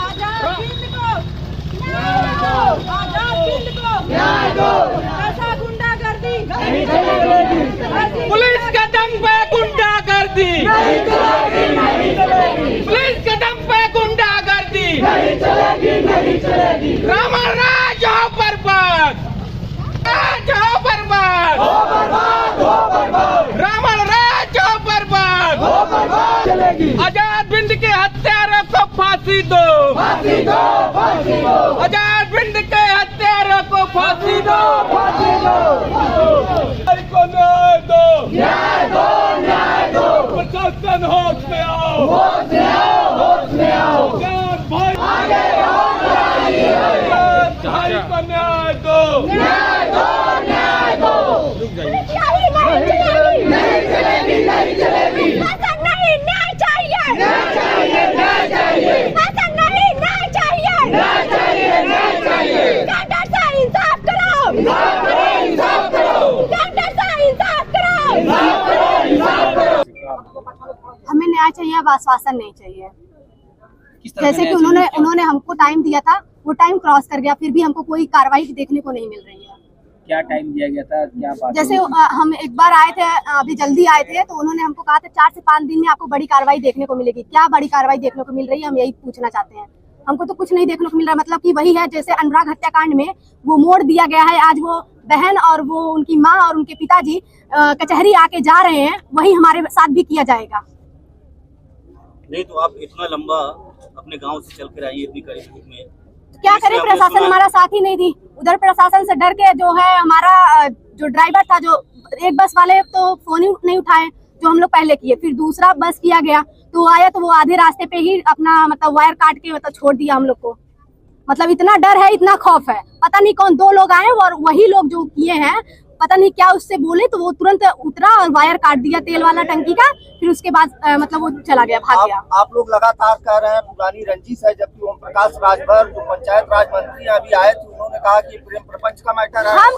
आजाद हिंद को न्याय दो, आजाद हिंद को न्याय दो, ऐसा गुंडागर्दी नहीं चलेगी, पुलिस के दम पे गुंडागर्दी नहीं चलेगी, नहीं चलेगी, पुलिस के दम पे गुंडागर्दी नहीं चलेगी, नहीं चलेगी, रावण राज हो बर्बाद, राज हो बर्बाद, हो बर्बाद, हो बर्बाद, रावण राज हो बर्बाद, हो बर्बाद चलेगी, आजाद हिंद के हत्यारों को फांसी दो, फांसी दो, फांसी दो, आजाद हिंद के हत्यारों को फांसी दो, फांसी दो, को न्याय दो, न्याय दो, न्याय दो, प्रशासन होश में आओ, होश में आओ, होश में आओ, आजाद भाई आगे और लड़ाई है, आजाद भाई को न्याय दो, न्याय दो, न्याय दो, नहीं चलेगी, नहीं चलेगी, नहीं, न्याय चाहिए, न्याय चाहिए, न्याय चाहिए, नहीं, न्याय चाहिए, न्याय चाहिए, न्याय चाहिए, डॉक्टर साहब इंसाफ करो, इंसाफ करो, इंसाफ करो, डॉक्टर साहब इंसाफ करो, इंसाफ करो, इंसाफ करो। हमें न्याय चाहिए, अब आश्वासन नहीं चाहिए। किस तरह का जैसे कि न्याय चाहिए? उन्होंने हमको टाइम दिया था, वो टाइम क्रॉस कर गया, फिर भी हमको कोई कार्रवाई देखने को नहीं मिल रही है। क्या टाइम दिया गया था, क्या बात जैसे हुई थी? हम एक बार आए थे, अभी जल्दी आए थे, तो उन्होंने हमको कहा था 4 से 5 दिन में आपको बड़ी कार्रवाई देखने को मिलेगी। क्या बड़ी कार्रवाई देखने को मिल रही है, हम यही पूछना चाहते हैं। हमको तो कुछ नहीं देखने को मिल रहा, मतलब कि वही है जैसे अनुराग हत्याकांड में वो मोड़ दिया गया है। आज वो बहन और वो उनकी माँ और उनके पिताजी कचहरी आके जा रहे हैं, वही हमारे साथ भी किया जाएगा। नहीं तो आप इतना लंबा अपने गांव से चल कर आई इतनी कड़ी धूप में, क्या करें, प्रशासन हमारा साथ ही नहीं दी। उधर प्रशासन से डर के जो है हमारा जो ड्राइवर था, जो एक बस वाले तो फोन ही नहीं उठाए जो हम लोग पहले किए, फिर दूसरा बस किया गया तो आया तो वो आधे रास्ते पे ही अपना मतलब वायर काट के मतलब छोड़ दिया हम लोग को। मतलब इतना डर है, इतना खौफ है, पता नहीं कौन 2 लोग आए और वही लोग जो किए हैं पता नहीं क्या उससे बोले तो वो तुरंत उतरा और वायर काट दिया तेल वाला टंकी का। फिर उसके बाद मतलब वो चला गया, भाग गया। आप लोग लगातार कह रहे हैं पुरानी रंजिश है, जबकि ओम प्रकाश राजभर जो पंचायत राज मंत्री अभी आए थे, उन्होंने कहा कि प्रेम प्रपंच का मैटर है। हम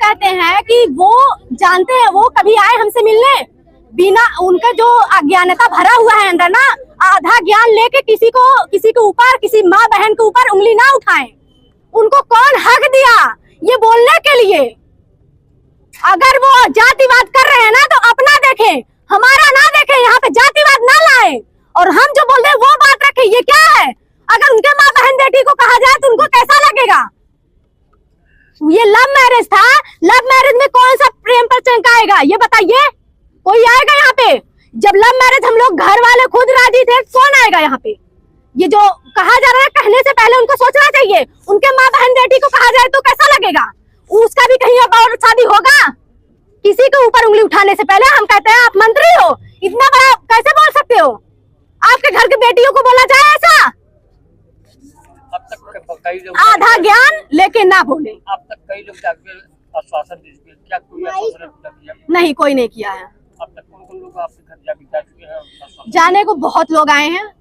कहते हैं कि वो जानते हैं, वो कभी आए हमसे मिलने, बिना उनका जो अज्ञानता भरा हुआ है अंदर ना, आधा ज्ञान लेके किसी के ऊपर, किसी माँ बहन के ऊपर उंगली ना उठाएं। उनको कौन हक दिया ये बोलने के लिए? अगर वो जातिवाद कर रहे हैं ना तो अपना देखें, हमारा ना देखें, यहाँ पे जातिवाद ना लाए। और हम जो बोल रहे हैं वो बात रखें। ये क्या है, अगर उनके माँ बहन बेटी को कहा जाए तो उनको कैसा लगेगा? ये लव मैरिज था, लव मैरिज में कौन सा प्रेम प्रचंड आएगा ये बताइए? कोई आएगा यहाँ पे? जब लव मैरिज हम लोग घर वाले खुद राजी थे, कौन आएगा यहाँ पे? ये जो कहा जा रहा है, कहने से पहले उनको सोचना चाहिए। उनके माँ बहन बेटी को कहा जाए तो कैसा लगेगा? उसका भी कहीं और शादी होगा? किसी के ऊपर उंगली उठाने से पहले हम कहते हैं आप मंत्री हो, इतना बड़ा कैसे बोल सकते हो? आपके घर की बेटियों को बोला जाए ऐसा? अब तक कई लोग आधा ज्ञान लेके ना बोले। अब तक कई लोग जाके आश्वासन दे चुके हैं, क्या कोई आश्वासन अब तक दिया? नहीं, कोई नहीं किया है। अब तक कौन लोग आपके घर जाके जा चुके हैं आश्वासन? जाने को बहुत लोग आए हैं।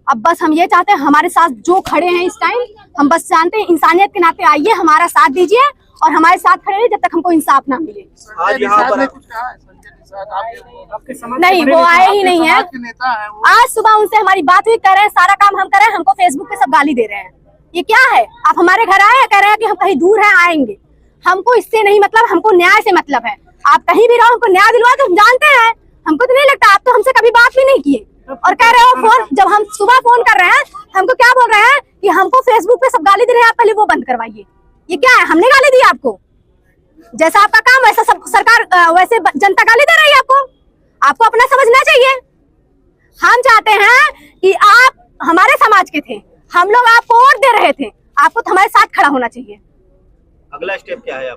अब बस हम ये चाहते हैं हमारे साथ जो खड़े हैं इस टाइम, हम बस जानते हैं इंसानियत के नाते आइए, हमारा साथ दीजिए और हमारे साथ खड़े रहिए जब तक हमको इंसाफ ना मिले। आज यहाँ पर नहीं, वो आए ही नहीं है। आज सुबह उनसे हमारी बात हुई, कह रहे हैं सारा काम हम कर रहे हैं, हमको फेसबुक पे सब गाली दे रहे हैं। ये क्या है? आप हमारे घर आए, कह रहे हैं कि हम कहीं दूर हैं, आएंगे। हमको इससे नहीं मतलब, हमको न्याय से मतलब है। आप कहीं भी रहो, हमको न्याय दिलवा तो हम जानते हैं। हमको तो नहीं लगता, आप तो हमसे कभी बात भी नहीं किए और कह रहे हो फोन। जब हम सुबह फोन कर रहे हैं, हमको क्या बोल रहे हैं कि हमको फेसबुक पे सब गाली दे रहे हैं, आप पहले वो बंद करवाइए। ये क्या है? हमने गाली दी आपको? जैसा आपका काम वैसा सब सरकार, वैसे जनता गाली दे रही है आपको। आपको अपना समझना चाहिए। हम चाहते हैं कि आप हमारे समाज के थे, हम लोग आपको वोट दे रहे थे, आपको तो हमारे साथ खड़ा होना चाहिए। अगला स्टेप क्या है?